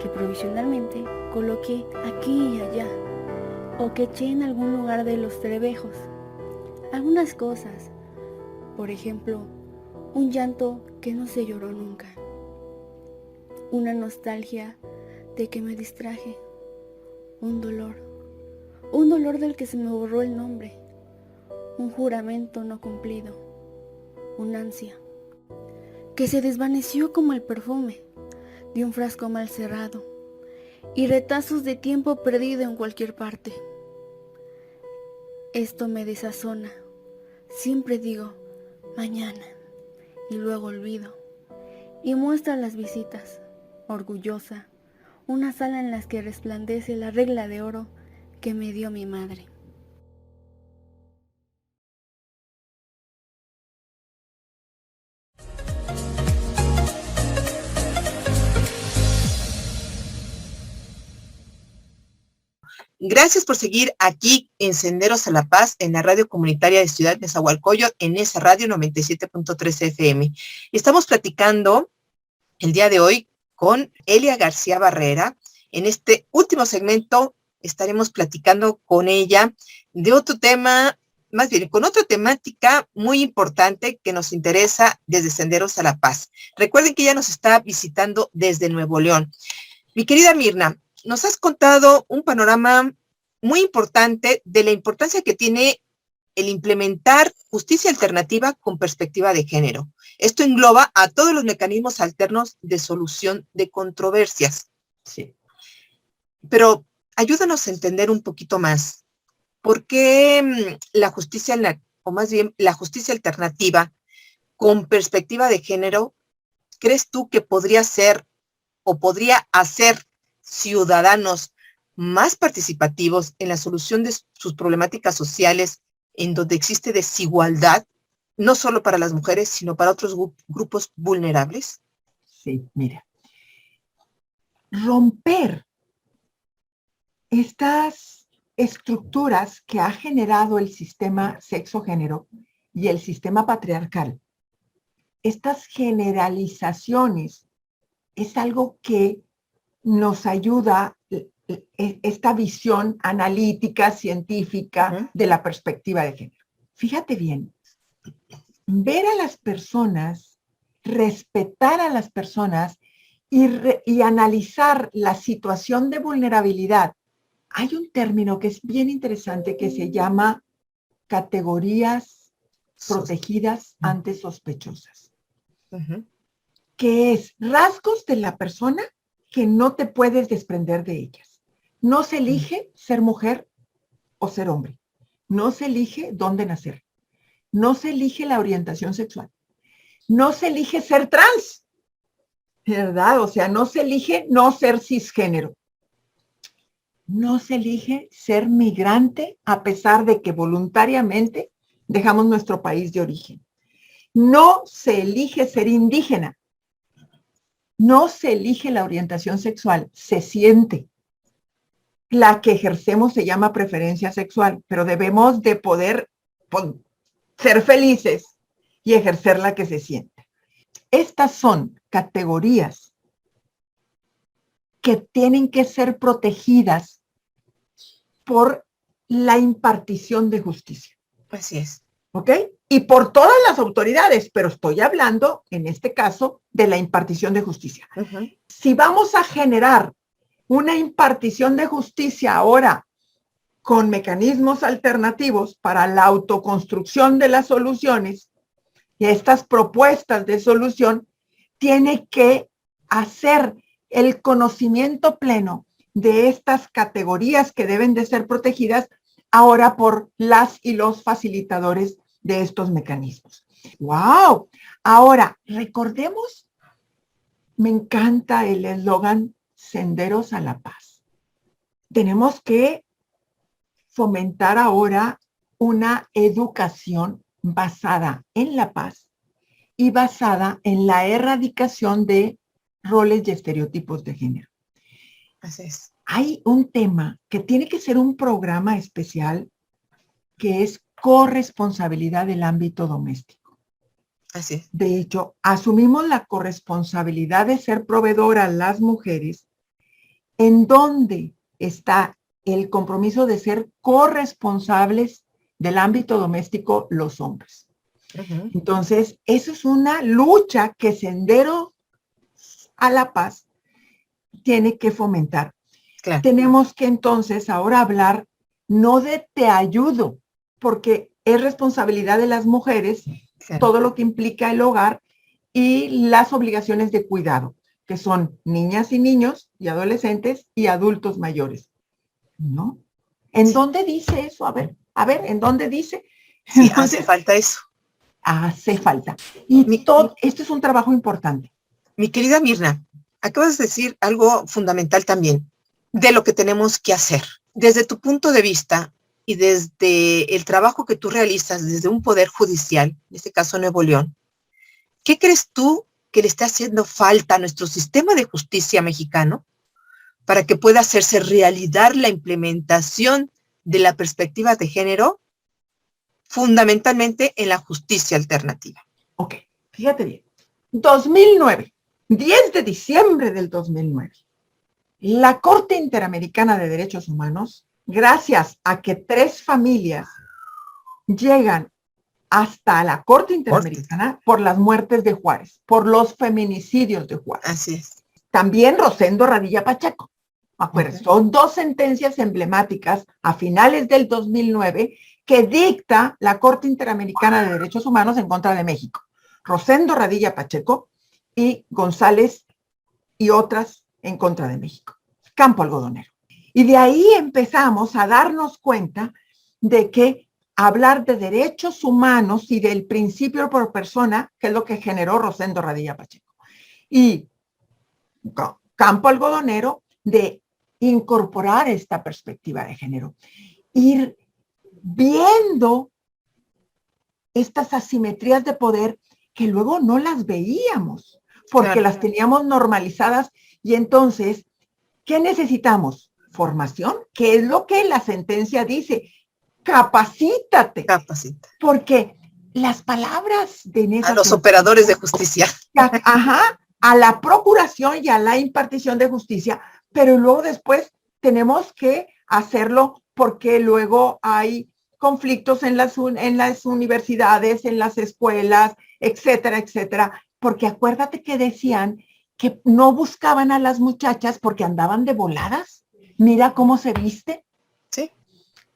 S7: que provisionalmente coloqué aquí y allá, o que eché en algún lugar de los trebejos. Algunas cosas, por ejemplo, un llanto que no se lloró nunca, una nostalgia de que me distraje, un dolor del que se me borró el nombre, un juramento no cumplido, una ansia que se desvaneció como el perfume de un frasco mal cerrado, y retazos de tiempo perdido en cualquier parte. Esto me desazona. Siempre digo mañana y luego olvido, y muestra las visitas, orgullosa, una sala en la que resplandece la regla de oro que me dio mi madre.
S2: Gracias por seguir aquí en Senderos a la Paz, en la radio comunitaria de Ciudad Nezahualcóyotl, en esa radio 97.3 FM. Estamos platicando el día de hoy con Elia García Barrera. En este último segmento estaremos platicando con ella de otro tema, más bien con otra temática muy importante que nos interesa desde Senderos a la Paz. Recuerden que ella nos está visitando desde Nuevo León. Mi querida Mirna, nos has contado un panorama muy importante de la importancia que tiene el implementar justicia alternativa con perspectiva de género. Esto engloba a todos los mecanismos alternos de solución de controversias.
S3: Sí.
S2: Pero ayúdanos a entender un poquito más. ¿Por qué la justicia, o más bien la justicia alternativa con perspectiva de género, crees tú que podría ser o podría hacer ciudadanos más participativos en la solución de sus problemáticas sociales en donde existe desigualdad, no solo para las mujeres, sino para otros grupos vulnerables?
S3: Sí, mira. Romper estas estructuras que ha generado el sistema sexo-género y el sistema patriarcal, estas generalizaciones, es algo que nos ayuda esta visión analítica, científica de la perspectiva de género. Fíjate bien, ver a las personas, respetar a las personas y analizar la situación de vulnerabilidad. Hay un término que es bien interesante que se llama categorías protegidas ante sospechosas, que es rasgos de la persona que no te puedes desprender de ellas. No se elige ser mujer o ser hombre. No se elige dónde nacer. No se elige la orientación sexual. No se elige ser trans, ¿verdad? O sea, no se elige no ser cisgénero. No se elige ser migrante a pesar de que voluntariamente dejamos nuestro país de origen. No se elige ser indígena. No se elige la orientación sexual, se siente. La que ejercemos se llama preferencia sexual, pero debemos de poder ser felices y ejercer la que se siente. Estas son categorías que tienen que ser protegidas por la impartición de justicia.
S2: Así es.
S3: ¿Ok? Y por todas las autoridades, pero estoy hablando, en este caso, de la impartición de justicia. Si vamos a generar una impartición de justicia ahora con mecanismos alternativos para la autoconstrucción de las soluciones, y estas propuestas de solución, tiene que hacer el conocimiento pleno de estas categorías que deben de ser protegidas ahora por las y los facilitadores de estos mecanismos. ¡Wow! Ahora, recordemos, me encanta el eslogan Senderos a la Paz. Tenemos que fomentar ahora una educación basada en la paz y basada en la erradicación de roles y estereotipos de género.
S2: Así es.
S3: Hay un tema que tiene que ser un programa especial que es corresponsabilidad del ámbito doméstico.
S2: Así es.
S3: De hecho, asumimos la corresponsabilidad de ser proveedoras las mujeres, en donde está el compromiso de ser corresponsables del ámbito doméstico los hombres. Entonces, eso es una lucha que Sendero a la Paz tiene que fomentar.
S2: Claro.
S3: Tenemos que entonces ahora hablar no de te ayudo, porque es responsabilidad de las mujeres,
S2: Claro.
S3: todo lo que implica el hogar y las obligaciones de cuidado, que son niñas y niños y adolescentes y adultos mayores. ¿No? ¿En
S2: Sí.
S3: dónde dice eso? A ver, ¿en dónde dice?
S2: Sí,
S3: Entonces,
S2: hace falta eso.
S3: hace falta. Y esto es un trabajo importante.
S2: Mi querida Mirna, acabas de decir algo fundamental también de lo que tenemos que hacer. Desde tu punto de vista y desde el trabajo que tú realizas desde un poder judicial, en este caso Nuevo León, ¿qué crees tú que le está haciendo falta a nuestro sistema de justicia mexicano para que pueda hacerse realidad la implementación de la perspectiva de género, fundamentalmente en la justicia alternativa?
S3: Ok, fíjate bien. 2009, 10 de diciembre del 2009, la Corte Interamericana de Derechos Humanos, gracias a que 3 familias llegan hasta la Corte Interamericana por las muertes de Juárez, por los feminicidios de Juárez.
S2: Así es.
S3: También Rosendo Radilla Pacheco. Acuérdense, son 2 sentencias emblemáticas a finales del 2009 que dicta la Corte Interamericana de Derechos Humanos en contra de México. Rosendo Radilla Pacheco y González y otras en contra de México. Campo Algodonero. Y de ahí empezamos a darnos cuenta de que hablar de derechos humanos y del principio por persona, que es lo que generó Rosendo Radilla Pacheco. Y Campo Algodonero, de incorporar esta perspectiva de género. Ir viendo estas asimetrías de poder que luego no las veíamos, porque las teníamos normalizadas. Y entonces, ¿qué necesitamos? Formación, que es lo que la sentencia dice. Capacítate.
S2: Capacita.
S3: Porque las palabras de Inés
S2: a los operadores de justicia.
S3: Ajá, a la procuración y a la impartición de justicia, pero luego después tenemos que hacerlo porque luego hay conflictos en las universidades, en las escuelas, etcétera, etcétera, porque acuérdate que decían que no buscaban a las muchachas porque andaban de voladas. Mira cómo se viste.
S2: Sí.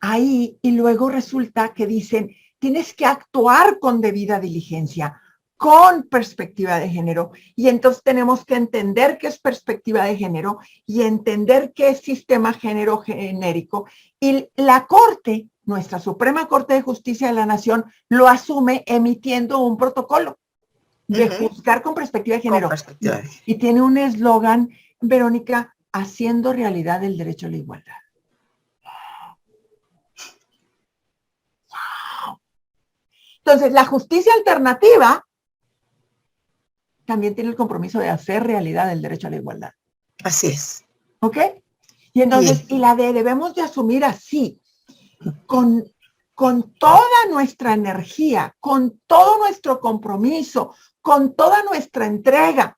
S3: Ahí, y luego resulta que dicen, tienes que actuar con debida diligencia, con perspectiva de género. Y entonces tenemos que entender qué es perspectiva de género y entender qué es sistema género genérico. Y la Corte, nuestra Suprema Corte de Justicia de la Nación, lo asume emitiendo un protocolo de juzgar con perspectiva de género. Y tiene un eslogan, Verónica, haciendo realidad el derecho a la igualdad. Entonces, la justicia alternativa también tiene el compromiso de hacer realidad el derecho a la igualdad.
S2: Así es.
S3: ¿Ok? Y entonces, y la debemos de asumir así, con toda nuestra energía, con todo nuestro compromiso, con toda nuestra entrega,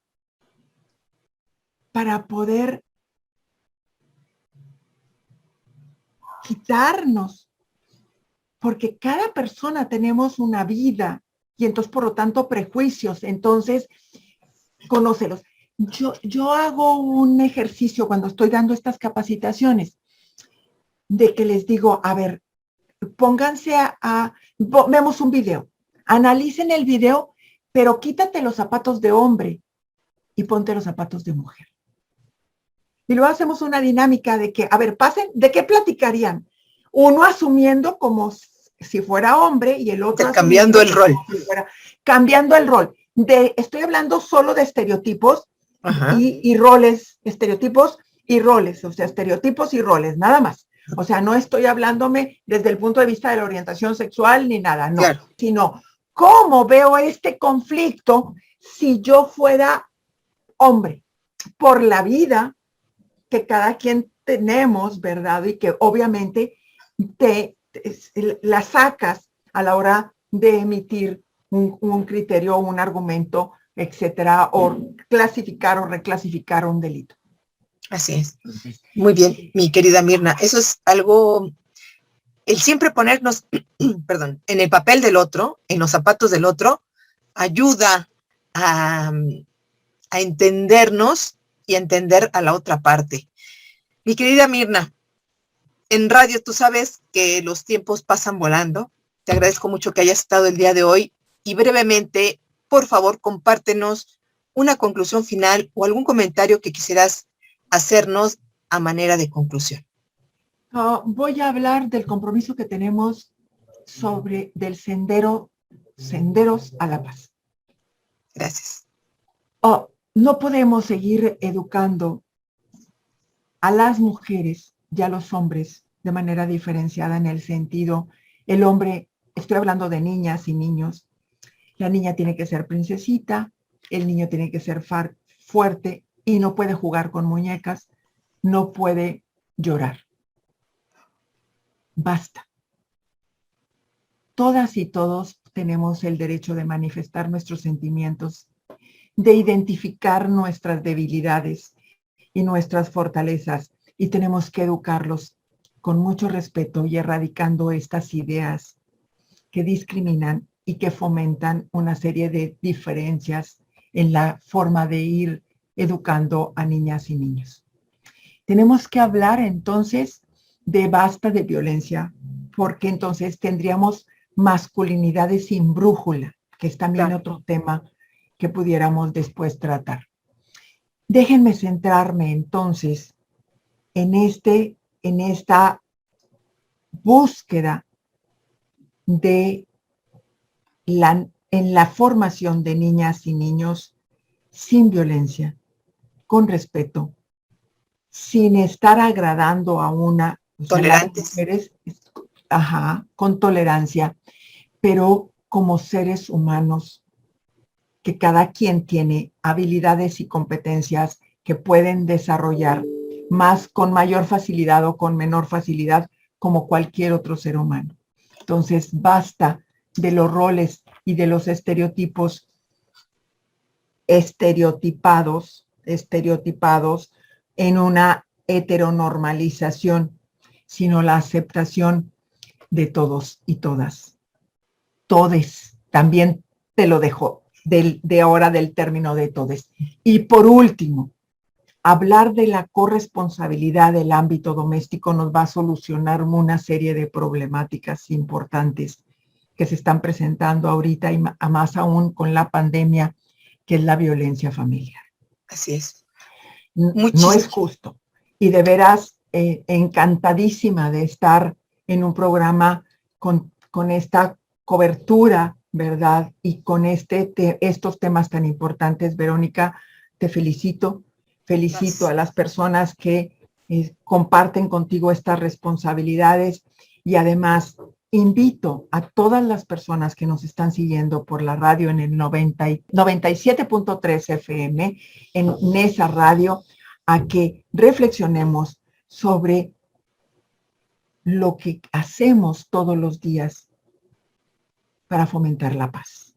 S3: para poder quitarnos, porque cada persona tenemos una vida y entonces, por lo tanto, prejuicios. Entonces, conócelos. Yo hago un ejercicio cuando estoy dando estas capacitaciones de que les digo, a ver, pónganse vemos un video, analicen el video, pero quítate los zapatos de hombre y ponte los zapatos de mujer. Y luego hacemos una dinámica de que, a ver, pasen, ¿de qué platicarían? Uno asumiendo como si fuera hombre y el otro
S2: cambiando el rol.
S3: Cambiando el rol. Estoy hablando solo de estereotipos y roles, estereotipos y roles, o sea, estereotipos y roles, nada más. O sea, no estoy hablándome desde el punto de vista de la orientación sexual ni nada, no, claro. Sino cómo veo este conflicto si yo fuera hombre. por la vida que cada quien tenemos, ¿verdad? Y que obviamente la sacas a la hora de emitir un criterio, un argumento, etcétera, o clasificar o reclasificar un delito.
S2: Así es. Muy bien, mi querida Mirna. Eso es algo, el siempre ponernos, perdón, en el papel del otro, en los zapatos del otro, ayuda a entendernos y a entender a la otra parte. Mi querida Mirna, en radio tú sabes que los tiempos pasan volando. Te agradezco mucho que hayas estado el día de hoy y brevemente, por favor, compártenos una conclusión final o algún comentario que quisieras hacernos a manera de conclusión.
S3: Voy a hablar del compromiso que tenemos del senderos a la paz.
S2: Gracias.
S3: No podemos seguir educando a las mujeres y a los hombres de manera diferenciada en el sentido, el hombre, estoy hablando de niñas y niños, la niña tiene que ser princesita, el niño tiene que ser fuerte y no puede jugar con muñecas, no puede llorar. Basta. Todas y todos tenemos el derecho de manifestar nuestros sentimientos, de identificar nuestras debilidades y nuestras fortalezas, y tenemos que educarlos con mucho respeto y erradicando estas ideas que discriminan y que fomentan una serie de diferencias en la forma de ir educando a niñas y niños. Tenemos que hablar entonces de basta de violencia, porque entonces tendríamos masculinidades sin brújula, que es también otro tema que pudiéramos después tratar. Déjenme centrarme entonces en esta búsqueda en la formación de niñas y niños sin violencia, con respeto, sin estar agradando a una...
S2: Tolerantes.
S3: Mujeres, con tolerancia, pero como seres humanos, que cada quien tiene habilidades y competencias que pueden desarrollar con mayor facilidad o con menor facilidad, como cualquier otro ser humano. Entonces, basta de los roles y de los estereotipos estereotipados en una heteronormalización, sino la aceptación de todos y todas. Todes, también te lo dejo de ahora del término de todes. Y por último, hablar de la corresponsabilidad del ámbito doméstico nos va a solucionar una serie de problemáticas importantes que se están presentando ahorita y más aún con la pandemia, que es la violencia familiar.
S2: Así es.
S3: No es justo. Y de veras, encantadísima de estar en un programa con esta cobertura, ¿verdad? Y con estos temas tan importantes. Verónica, te felicito. Felicito a las personas que comparten contigo estas responsabilidades y además invito a todas las personas que nos están siguiendo por la radio en el 97.3 FM, en Nesa Radio, a que reflexionemos sobre lo que hacemos todos los días para fomentar la paz.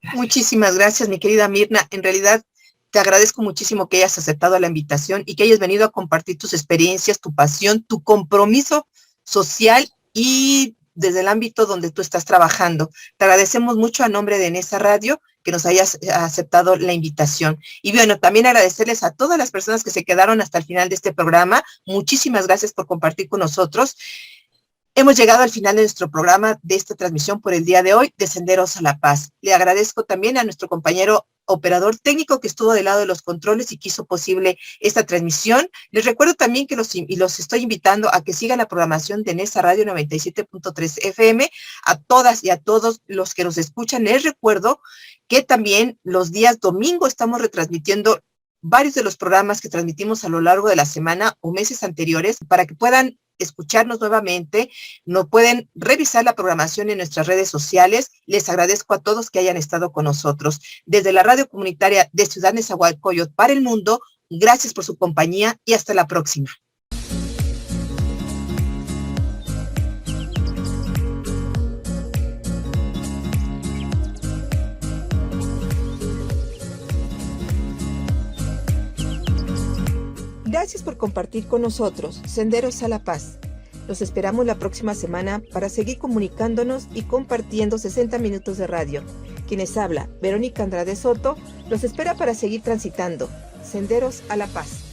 S3: Gracias.
S2: Muchísimas gracias, mi querida Mirna. En realidad, te agradezco muchísimo que hayas aceptado la invitación y que hayas venido a compartir tus experiencias, tu pasión, tu compromiso social y desde el ámbito donde tú estás trabajando. Te agradecemos mucho a nombre de Nesa Radio que nos hayas aceptado la invitación. Y bueno, también agradecerles a todas las personas que se quedaron hasta el final de este programa. Muchísimas gracias por compartir con nosotros. Hemos llegado al final de nuestro programa, de esta transmisión por el día de hoy, de Senderos a la Paz. Le agradezco también a nuestro compañero operador técnico que estuvo del lado de los controles y que hizo posible esta transmisión. Les recuerdo también que los estoy invitando a que sigan la programación de Nesa Radio 97.3 FM. A todas y a todos los que nos escuchan, les recuerdo que también los días domingo estamos retransmitiendo varios de los programas que transmitimos a lo largo de la semana o meses anteriores para que puedan escucharnos nuevamente. No pueden revisar la programación en nuestras redes sociales. Les agradezco a todos que hayan estado con nosotros. Desde la radio comunitaria de Ciudad Nezahualcóyotl para el mundo, Gracias por su compañía y hasta la próxima.
S1: Gracias por compartir con nosotros Senderos a la Paz. Los esperamos la próxima semana para seguir comunicándonos y compartiendo 60 minutos de radio. Quienes habla, Verónica Andrade Soto, los espera para seguir transitando Senderos a la Paz.